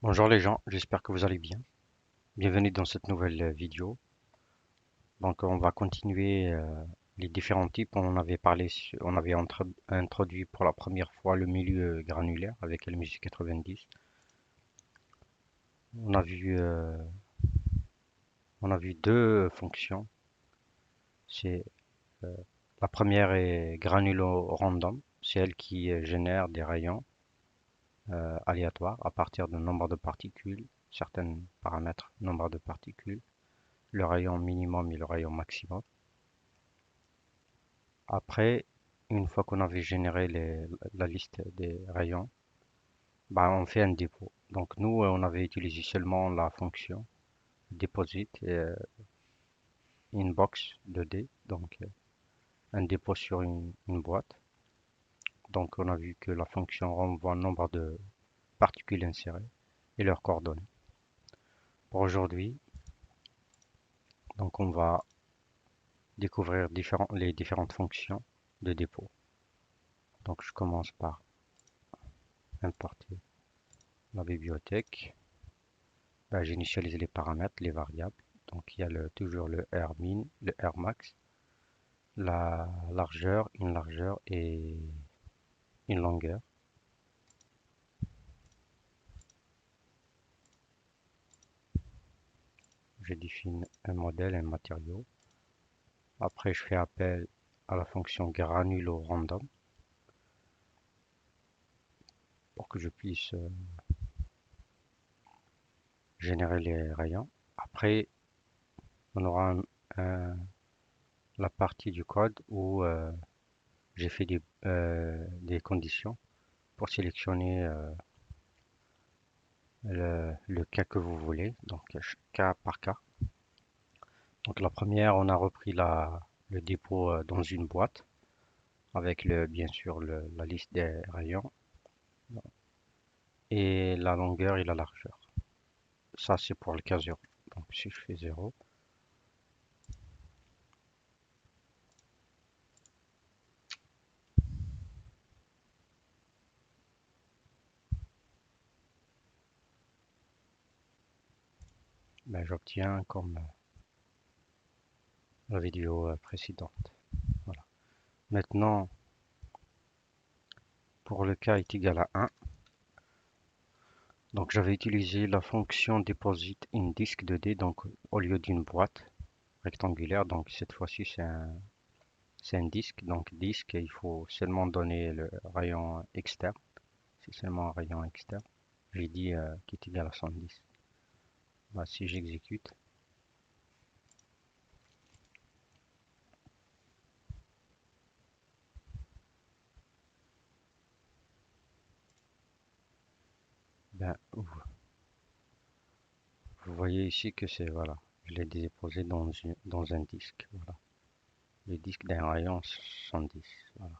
Bonjour les gens, j'espère que vous allez bien. Bienvenue dans cette nouvelle vidéo. Donc on va continuer les différents types. On avait parlé, on avait introduit pour la première fois le milieu granulaire avec le musique 90. On a vu, euh, on a vu deux fonctions. C'est la première est granulo-random, c'est elle qui génère des rayons aléatoires à partir d'un nombre de particules, certains paramètres, nombre de particules, le rayon minimum et le rayon maximum. Après, une fois qu'on avait généré la liste des rayons, bah, on fait un dépôt. Donc nous, on avait utilisé seulement la fonction deposit inbox 2D, donc un dépôt sur une boîte. Donc on a vu que la fonction renvoie un nombre de particules insérées et leurs coordonnées. Pour aujourd'hui, donc on va découvrir les différentes fonctions de dépôt. Donc je commence par importer la bibliothèque. Bah, j'initialise les paramètres, les variables. Donc il y a toujours le R min, le R max, la largeur et une longueur. Je définis un modèle, un matériau. Après, je fais appel à la fonction granulo random pour que je puisse générer les rayons. Après, on aura la partie du code où j'ai fait des conditions pour sélectionner le cas que vous voulez, donc cas par cas. Donc la première, on a repris le dépôt dans une boîte avec bien sûr la liste des rayons et la longueur et la largeur. Ça c'est pour le cas 0. Donc si je fais 0, ben, j'obtiens comme la vidéo précédente. Voilà. Maintenant, pour le cas est égal à 1, donc j'avais utilisé la fonction deposit in disk 2D, donc au lieu d'une boîte rectangulaire, donc cette fois-ci c'est un disque. Donc disque, il faut seulement donner le rayon externe. C'est seulement un rayon externe. J'ai dit qui est égal à 110. Bah, si j'exécute, ben, vous voyez ici que c'est, voilà, je l'ai déposé dans un disque. Voilà. Le disque d'un rayon 110. Voilà.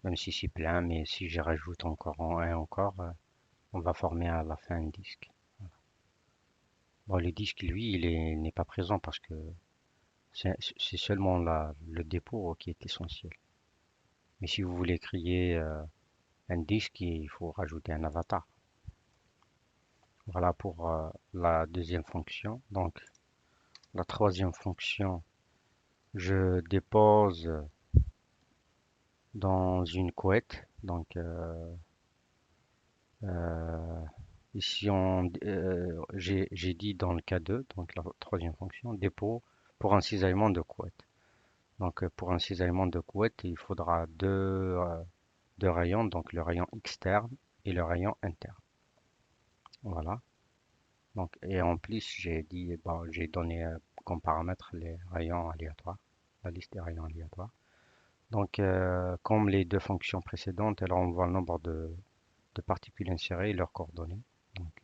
Même si c'est plein, mais si je rajoute encore un encore, on va former à la fin un disque. Bon, le disque, lui, il n'est pas présent parce que c'est seulement le dépôt qui est essentiel. Mais si vous voulez créer un disque, il faut rajouter un avatar. Voilà pour la deuxième fonction. Donc, la troisième fonction, je dépose dans une couette. Donc, euh, ici, j'ai dit dans le cas 2, donc la troisième fonction, dépôt pour un cisaillement de couette. Donc, pour un cisaillement de couette, il faudra deux rayons, donc le rayon externe et le rayon interne. Voilà. Donc, et en plus, j'ai dit, bon, j'ai donné comme paramètre les rayons aléatoires, la liste des rayons aléatoires. Donc, comme les deux fonctions précédentes, elles renvoient le nombre de particules insérées et leurs coordonnées. Donc,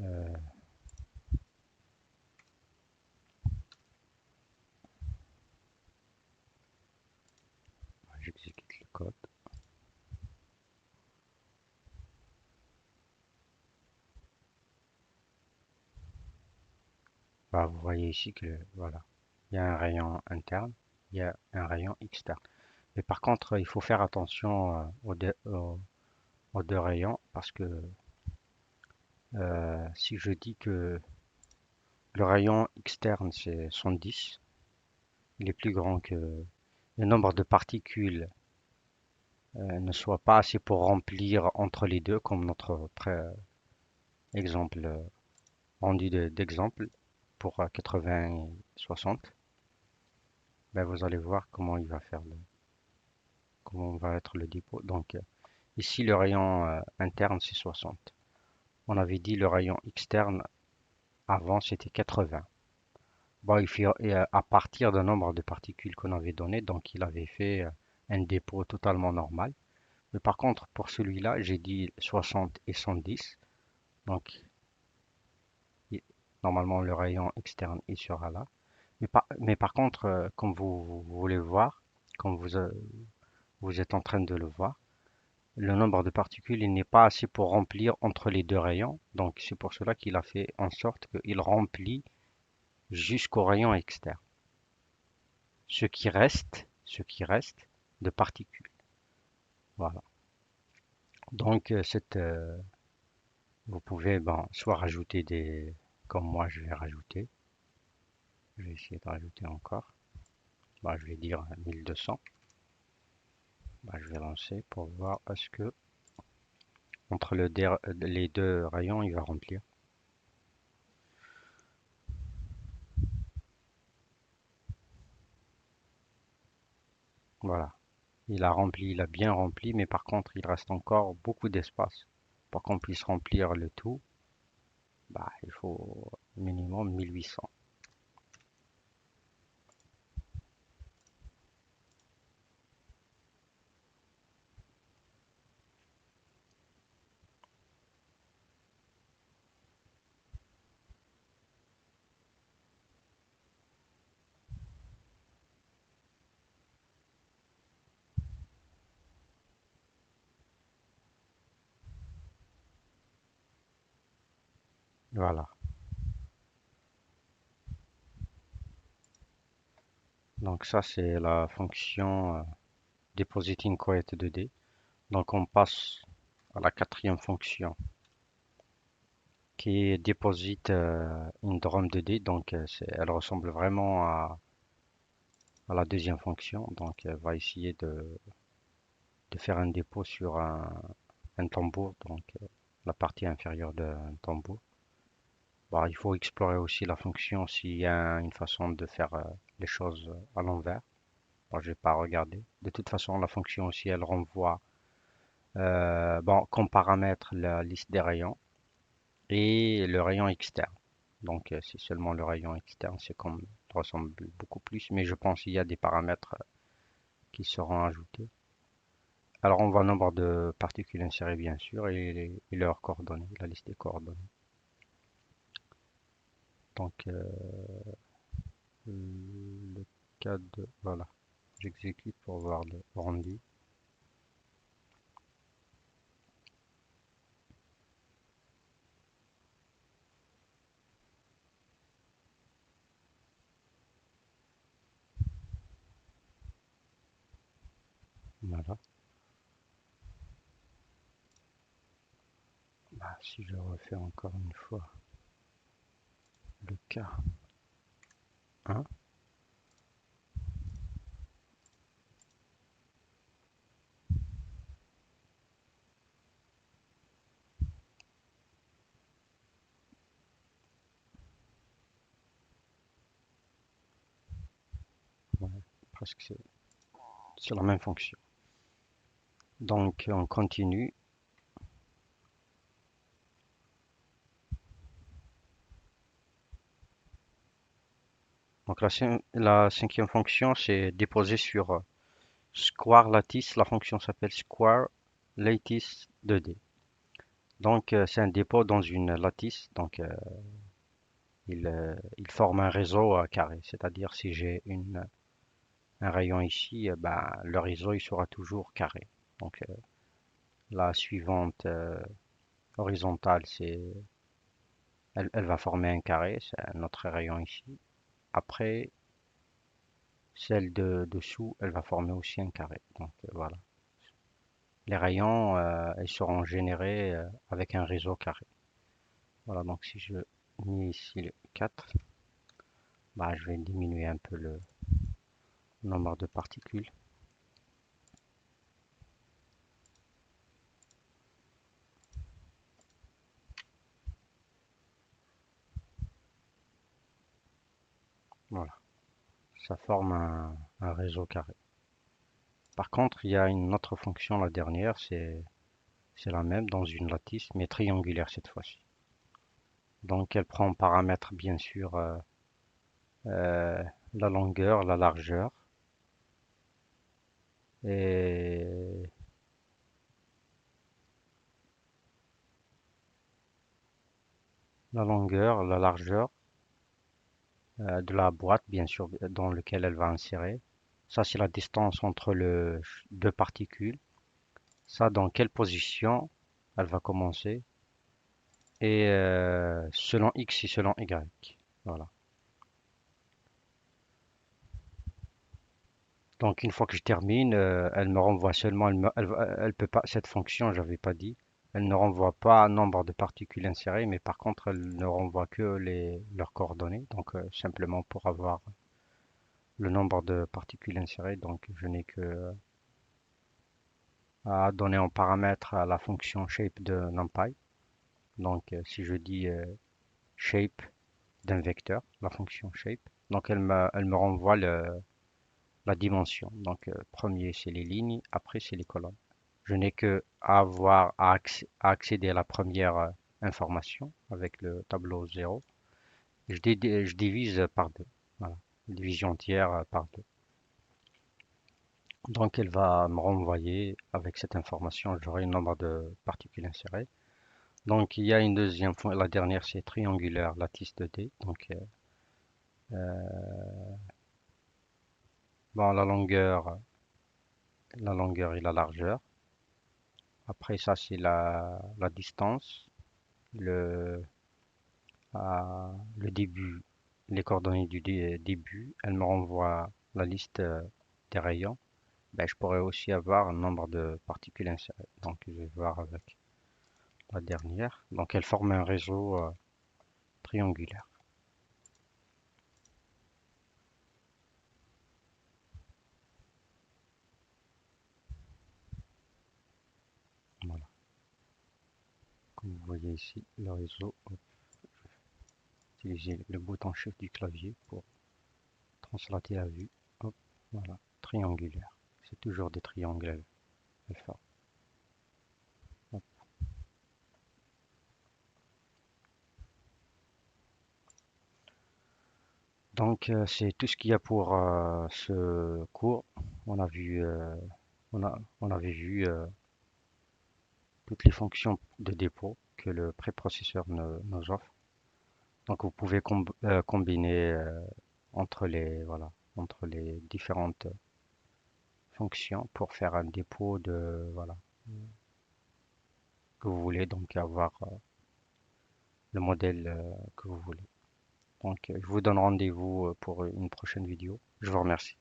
euh, j'exécute le code. Bah, vous voyez ici que, voilà, il y a un rayon interne, il y a un rayon externe. Mais par contre, il faut faire attention aux deux rayons parce que si je dis que le rayon externe c'est 110, il est plus grand que le nombre de particules ne soit pas assez pour remplir entre les deux, comme notre exemple rendu d'exemple pour 80 et 60, ben vous allez voir comment il va faire comment va être le dépôt. Donc ici le rayon interne c'est 60. On avait dit le rayon externe avant c'était 80. Bon, il fait à partir d'un nombre de particules qu'on avait donné, donc il avait fait un dépôt totalement normal. Mais par contre, pour celui-là, j'ai dit 60 et 110. Donc, il- normalement, le rayon externe, il sera là. Mais par contre, comme vous voulez voir, comme vous êtes en train de le voir, le nombre de particules, il n'est pas assez pour remplir entre les deux rayons. Donc, c'est pour cela qu'il a fait en sorte qu'il remplit jusqu'au rayon externe. Ce qui reste de particules. Voilà. Donc, vous pouvez soit rajouter comme moi je vais rajouter. Je vais essayer de rajouter encore. Je vais dire 1200. Je vais lancer pour voir est-ce que entre les deux rayons il va remplir. Voilà. Il a rempli, il a bien rempli, mais par contre il reste encore beaucoup d'espace. Pour qu'on puisse remplir le tout, il faut minimum 1800. Voilà. Donc ça c'est la fonction depositing coet 2D. Donc on passe à la quatrième fonction qui est deposit in DROM 2D. Donc elle ressemble vraiment à la deuxième fonction. Donc elle va essayer de faire un dépôt sur un tambour, donc la partie inférieure d'un tambour. Il faut explorer aussi la fonction s'il y a une façon de faire les choses à l'envers. Je vais pas regarder. De toute façon, la fonction aussi, elle renvoie comme paramètre la liste des rayons et le rayon externe. Donc, c'est seulement le rayon externe, c'est comme ressemble beaucoup plus, mais je pense qu'il y a des paramètres qui seront ajoutés. Alors, on voit le nombre de particules insérées, bien sûr, et leurs coordonnées, la liste des coordonnées. Donc, le cas de, voilà, j'exécute pour voir le rendu. Voilà. Si je refais encore une fois le cas 1, ouais, presque c'est la même fonction. Donc, on continue. Donc, la cinquième fonction, c'est déposé sur square lattice. La fonction s'appelle square lattice 2D. Donc, c'est un dépôt dans une lattice. Donc, il forme un réseau carré. C'est-à-dire, si j'ai un rayon ici, le réseau, il sera toujours carré. Donc, la suivante horizontale, elle va former un carré. C'est un autre rayon ici. Après, celle de dessous, elle va former aussi un carré. Donc, voilà. les rayons ils seront générés avec un réseau carré. Voilà, donc si je mets ici le 4, bah, je vais diminuer un peu le nombre de particules. Voilà, ça forme un réseau carré. Par contre, il y a une autre fonction, la dernière, c'est la même dans une lattice, mais triangulaire cette fois-ci. Donc elle prend en paramètre bien sûr euh, la longueur, la largeur et la largeur de la boîte bien sûr dans lequel elle va insérer. Ça c'est la distance entre le deux particules. Ça dans quelle position elle va commencer et selon X et selon Y. Voilà. Donc une fois que je termine, elle me renvoie seulement, elle peut pas, cette fonction, j'avais pas dit, elle ne renvoie pas un nombre de particules insérées, mais par contre, elle ne renvoie que leurs coordonnées. Donc simplement pour avoir le nombre de particules insérées, donc je n'ai que à donner en paramètre à la fonction shape de NumPy. Donc si je dis shape d'un vecteur, la fonction shape, donc elle me renvoie la dimension. Donc premier c'est les lignes, après c'est les colonnes. Je n'ai que à avoir à accéder à la première information avec le tableau 0. Je divise par 2. Voilà. Division entière par 2. Donc elle va me renvoyer avec cette information, j'aurai un nombre de particules insérées. Donc il y a une deuxième fois, la dernière c'est triangulaire, lattice de D. Donc bon, la longueur et la largeur. Après ça c'est la distance, le, le début, les coordonnées du début, elle me renvoie la liste des rayons. Ben, je pourrais aussi avoir un nombre de particules insérées. Donc, je vais voir avec la dernière. Donc, elle forme un réseau triangulaire. Voilà. Comme vous voyez ici, le réseau, hop, utiliser le bouton Shift du clavier pour translater la vue. Hop, voilà, triangulaire. C'est toujours des triangles alpha. Hop. Donc, c'est tout ce qu'il y a pour ce cours. On a vu, on avait vu toutes les fonctions de dépôt que le préprocesseur nous offre. Donc, vous pouvez combiner voilà, entre les différentes fonctions pour faire un dépôt de, voilà, que vous voulez, donc avoir le modèle que vous voulez. Donc, je vous donne rendez-vous pour une prochaine vidéo. Je vous remercie.